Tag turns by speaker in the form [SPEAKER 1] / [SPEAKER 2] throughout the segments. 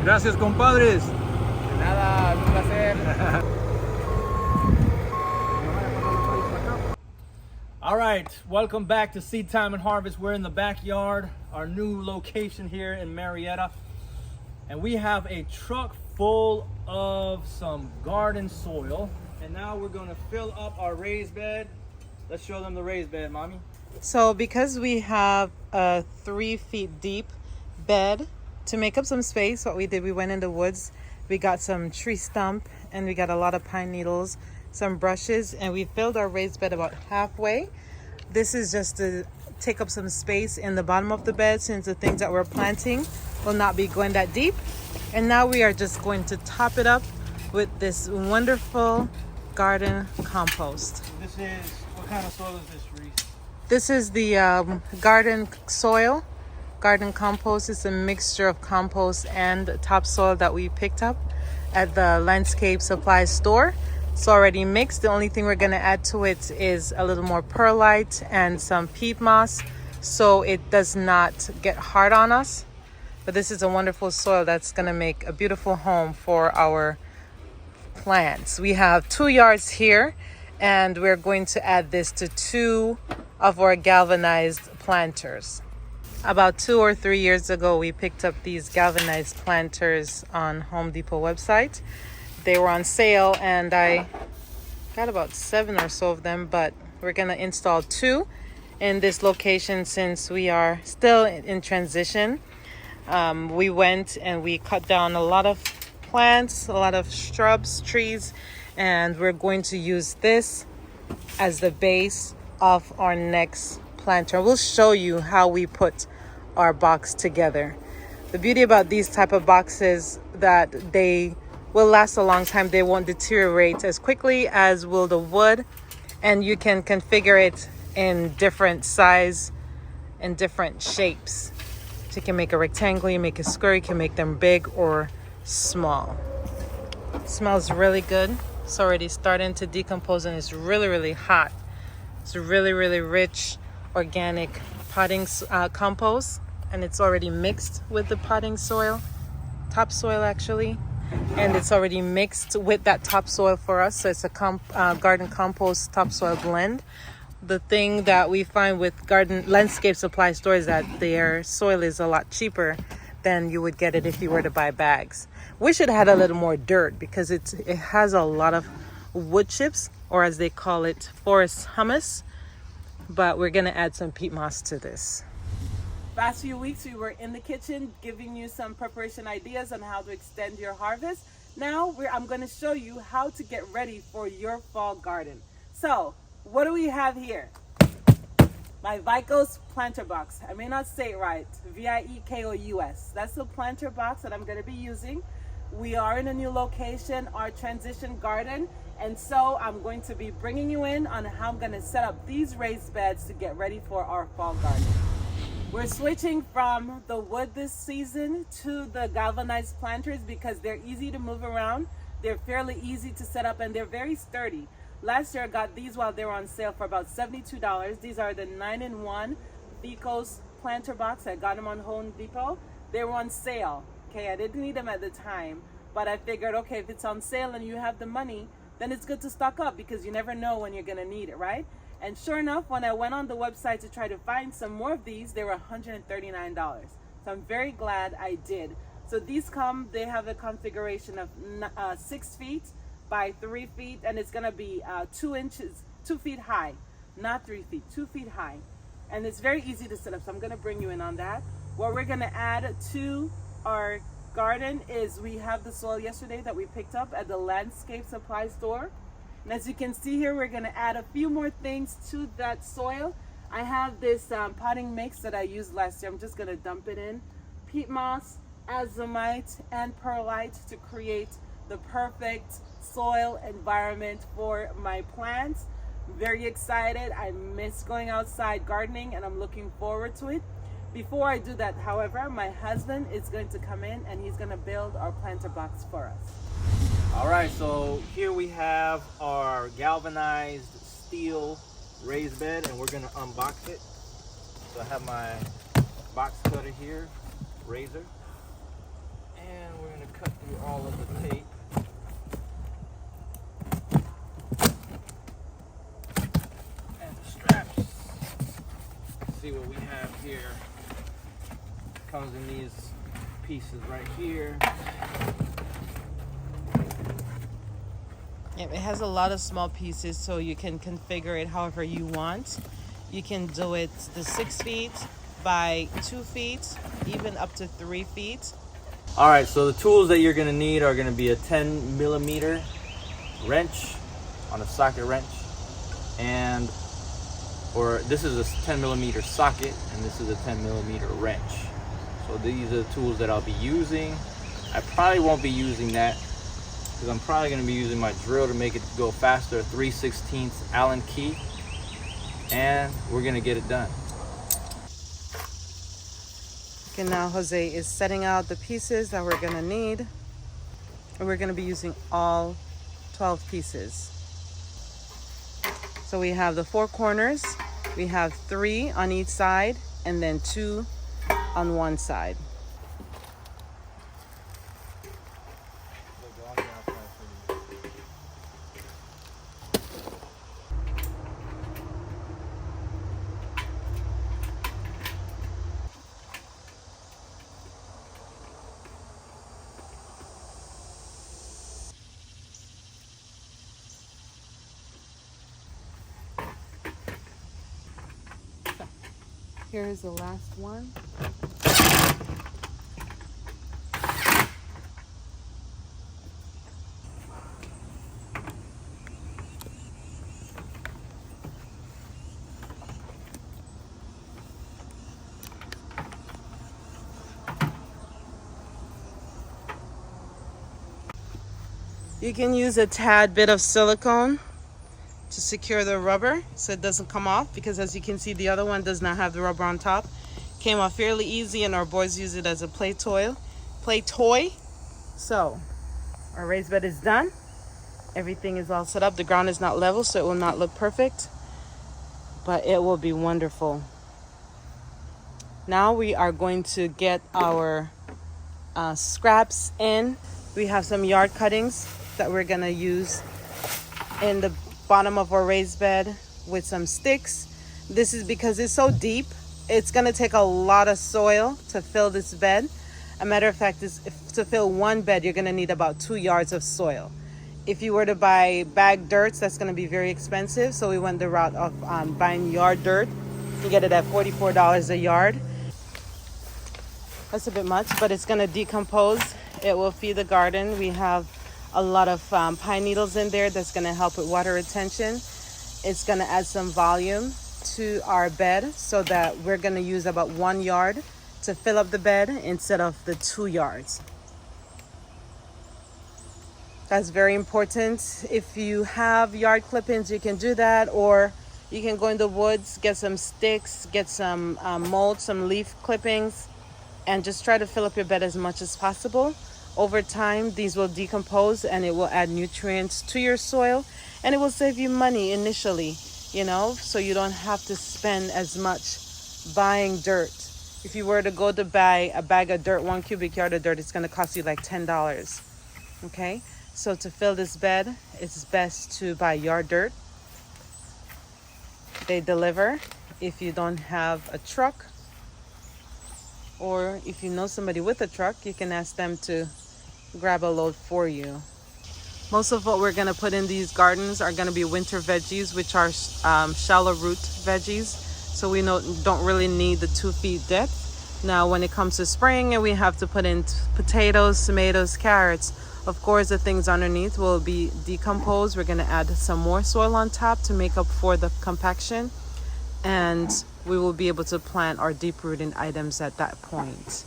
[SPEAKER 1] Gracias, compadres.
[SPEAKER 2] De nada, un placer.
[SPEAKER 1] All right, welcome back to Seed Time and Harvest. We're in the backyard, our new location here in Marietta. And we have a truck full of some garden soil. And now we're gonna fill up our raised bed. Let's show them the raised bed, Mommy.
[SPEAKER 3] So because we have a 3 feet deep bed, to make up some space, what we did, we went in the woods, we got some tree stump, and we got a lot of pine needles, some brushes, and we filled our raised bed about halfway. This is just to take up some space in the bottom of the bed, since the things that we're planting will not be going that deep. And now we are just going to top it up with this wonderful garden compost.
[SPEAKER 1] This is, what kind of soil is this, Reese?
[SPEAKER 3] This is the garden soil. Garden compost is a mixture of compost and topsoil that we picked up at the landscape supply store. It's already mixed. The only thing we're going to add to it is a little more perlite and some peat moss, so it does not get hard on us. But this is a wonderful soil that's going to make a beautiful home for our plants. We have 2 yards here, and we're going to add this to 2 of our galvanized planters. About 2 or 3 years ago, we picked up these galvanized planters on Home Depot website. They were on sale, and I got about 7 or so of them, but we're going to install 2 in this location since we are still in transition. We went and we cut down a lot of plants, a lot of shrubs, trees, and we're going to use this as the base of our next planter. We'll show you how we put our box together. The beauty about these type of boxes that they will last a long time. They won't deteriorate as quickly as will the wood, and you can configure it in different size and different shapes. So you can make a rectangle, you make a square, you can make them big or small. It smells really good. It's already starting to decompose, and it's really hot. It's really rich organic potting compost, and it's already mixed with the potting soil, topsoil actually, and it's already mixed with that topsoil for us. So it's a garden compost topsoil blend. The thing that we find with garden landscape supply stores is that their soil is a lot cheaper than you would get it if you were to buy bags. Wish it had a little more dirt, because it has a lot of wood chips, or as they call it, forest humus. But we're gonna add some peat moss to this.
[SPEAKER 4] Past few weeks we were in the kitchen giving you some preparation ideas on how to extend your harvest. Now I'm going to show you how to get ready for your fall garden. So what do we have here? My Vikos planter box. I may not say it right. Vikous. That's the planter box that I'm going to be using. We are in a new location, our transition garden, and so I'm going to be bringing you in on how I'm going to set up these raised beds to get ready for our fall garden. We're switching from the wood this season to the galvanized planters because they're easy to move around, they're fairly easy to set up, and they're very sturdy. Last year I got these while they were on sale for about $72. These are the 9-in-1 Vikos planter box. I got them on Home Depot. They were on sale. Okay, I didn't need them at the time, but I figured, okay, if it's on sale and you have the money, then it's good to stock up because you never know when you're gonna need it, right? And sure enough, when I went on the website to try to find some more of these, they were $139. So I'm very glad I did. So these they have a configuration of 6 feet by 3 feet, and it's gonna be 2 feet high, not 3 feet, 2 feet high. And it's very easy to set up, so I'm gonna bring you in on that. What we're gonna add to our garden is we have the soil yesterday that we picked up at the landscape supply store. And as you can see here, we're gonna add a few more things to that soil. I have this potting mix that I used last year. I'm just gonna dump it in. Peat moss, azomite, and perlite to create the perfect soil environment for my plants. I'm very excited. I miss going outside gardening and I'm looking forward to it. Before I do that, however, my husband is going to come in and he's going to build our planter box for us.
[SPEAKER 1] All right, so here we have our galvanized steel raised bed and we're gonna unbox it. So I have my box cutter here, razor, and we're gonna cut through all of the tape. And the straps. See what we have here. Comes in these pieces right here.
[SPEAKER 3] It has a lot of small pieces, so you can configure it however you want. You can do it the 6 feet by 2 feet, even up to 3 feet.
[SPEAKER 1] All right, so the tools that you're gonna need are gonna be a 10 millimeter wrench on a socket wrench, or this is a 10 millimeter socket, and this is a 10 millimeter wrench. So these are the tools that I'll be using. I probably won't be using that because I'm probably gonna be using my drill to make it go faster, 3/16 Allen key, and we're gonna get it done.
[SPEAKER 3] Okay, now Jose is setting out the pieces that we're gonna need. And we're gonna be using all 12 pieces. So we have the 4 corners, we have 3 on each side, and then 2 on one side. Here is the last one. You can use a tad bit of silicone to secure the rubber so it doesn't come off, because as you can see, the other one does not have the rubber on top. Came off fairly easy, and our boys use it as a play toy. So our raised bed is done. Everything is all set up. The ground is not level, so it will not look perfect, but it will be wonderful. Now we are going to get our scraps in. We have some yard cuttings that we're gonna use in the bottom of our raised bed with some sticks. This is because it's so deep, it's gonna take a lot of soil to fill this bed. A matter of fact, to fill one bed, you're gonna need about 2 yards of soil. If you were to buy bagged dirts, that's gonna be very expensive. So we went the route of buying yard dirt. You get it at $44 a yard. That's a bit much, but it's gonna decompose. It will feed the garden. We have a lot of pine needles in there that's gonna help with water retention. It's gonna add some volume to our bed so that we're gonna use about 1 yard to fill up the bed instead of the 2 yards. That's very important. If you have yard clippings, you can do that, or you can go in the woods, get some sticks, get some mulch, some leaf clippings, and just try to fill up your bed as much as possible. Over time, these will decompose and it will add nutrients to your soil, and it will save you money initially, so you don't have to spend as much buying dirt. If you were to go to buy a bag of dirt, 1 cubic yard of dirt, it's going to cost you like $10. Okay, so to fill this bed, it's best to buy yard dirt. They deliver if you don't have a truck, or if you know somebody with a truck, you can ask them to grab a load for you. Most of what we're going to put in these gardens are going to be winter veggies, which are shallow root veggies. So we don't really need the 2 feet depth. Now, when it comes to spring, and we have to put in potatoes, tomatoes, carrots, of course, the things underneath will be decomposed. We're going to add some more soil on top to make up for the compaction. And we will be able to plant our deep rooting items at that point.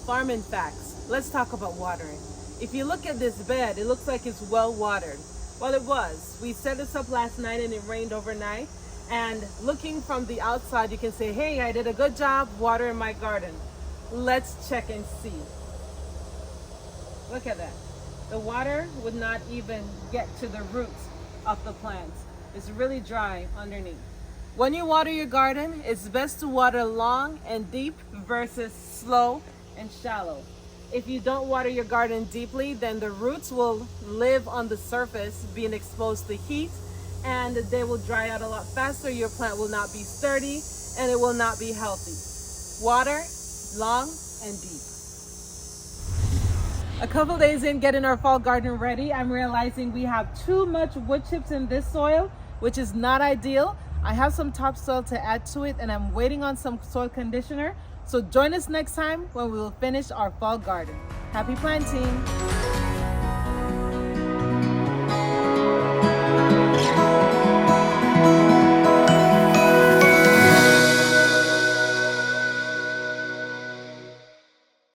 [SPEAKER 4] Farming facts. Let's talk about watering. If you look at this bed, it looks like it's well watered. Well, it was. We set this up last night and it rained overnight. And looking from the outside, you can say, hey, I did a good job watering my garden. Let's check and see. Look at that. The water would not even get to the roots of the plants. It's really dry underneath. When you water your garden, it's best to water long and deep versus slow and shallow. If you don't water your garden deeply, then the roots will live on the surface, being exposed to heat, and they will dry out a lot faster. Your plant will not be sturdy and it will not be healthy. Water long and deep. A couple days in getting our fall garden ready, I'm realizing we have too much wood chips in this soil, which is not ideal. I have some topsoil to add to it and I'm waiting on some soil conditioner. So join us next time when we will finish our fall garden. Happy planting!